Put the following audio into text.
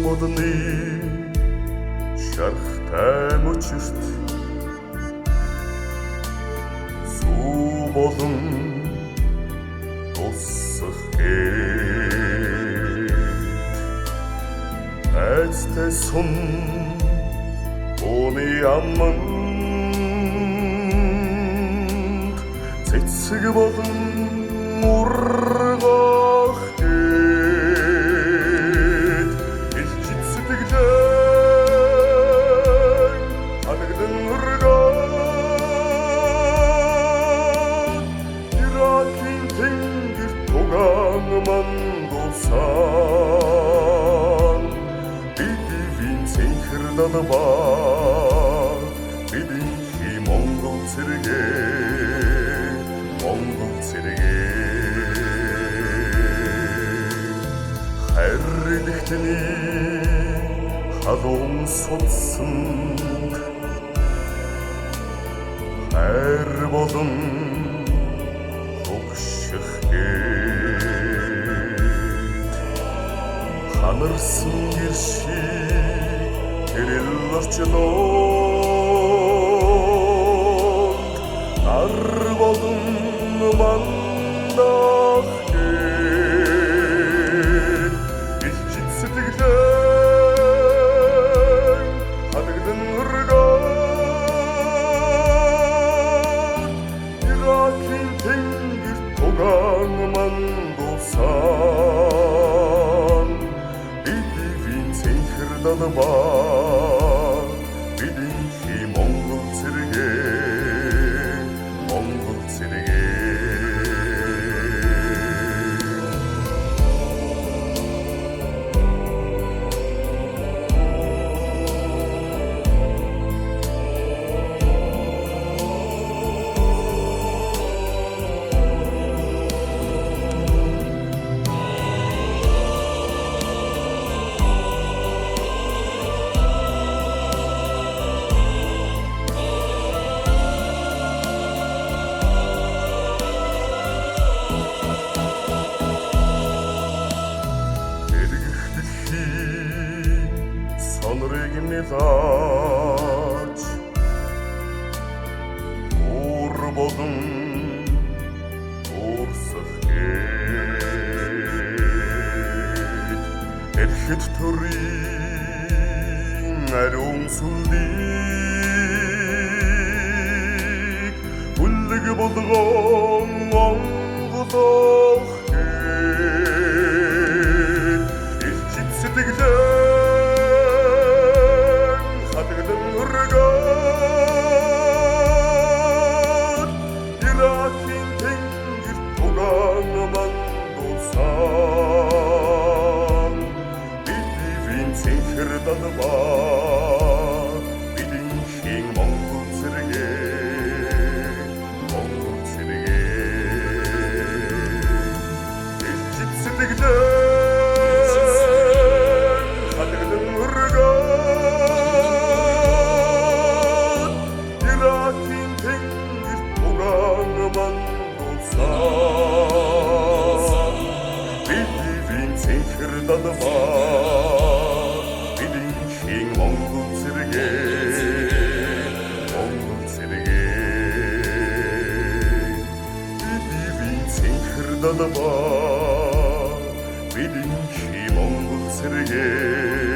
модны шархтай мөчөрт сүү болон дуусах гээд айцтай сум ууны амманд цэцэг болон ургах гээд илчит сэтгэлээ ханагдан ургаад Иракийн тэнгэр тугаан мандуулсан бидивийн цэнхэр далбаа бидинхий Монгол цэргээ Монгол цэргээ хайрлихтний халуун судсан хайр болон хогших гээд ханарсан гэршиг тэрэл орчлоо нар болон мандах гээд илчит сэтгэлээ ханагдан ургаад Иракийн тэнгэр тугаан мандуулсан бидивийн цэнхэр далбаа бидинхий Монгол цэргээ Монгол цэргээ сонрыг мэдэж уур болон уурсах гээд эрхэд төрийн ариун сүлдийг хүлэг болгон онгодох гээд илчит сэтгэлээ Иракийн тэнгэр тугаан мандуулсан бидивийн цэнхэр далбаа бидинхий Монгол цэргээ Монгол цэргээ илчит сэтгэлээ ханагдан ургаад Иракийн тэнгэр тугаан мандуулсан бидивийн цэнхэр далбаа бидинхий Монгол цэргээ Монгол цэргээ бидивийн цэнхэр далбаа бидинхий Монгол цэргээ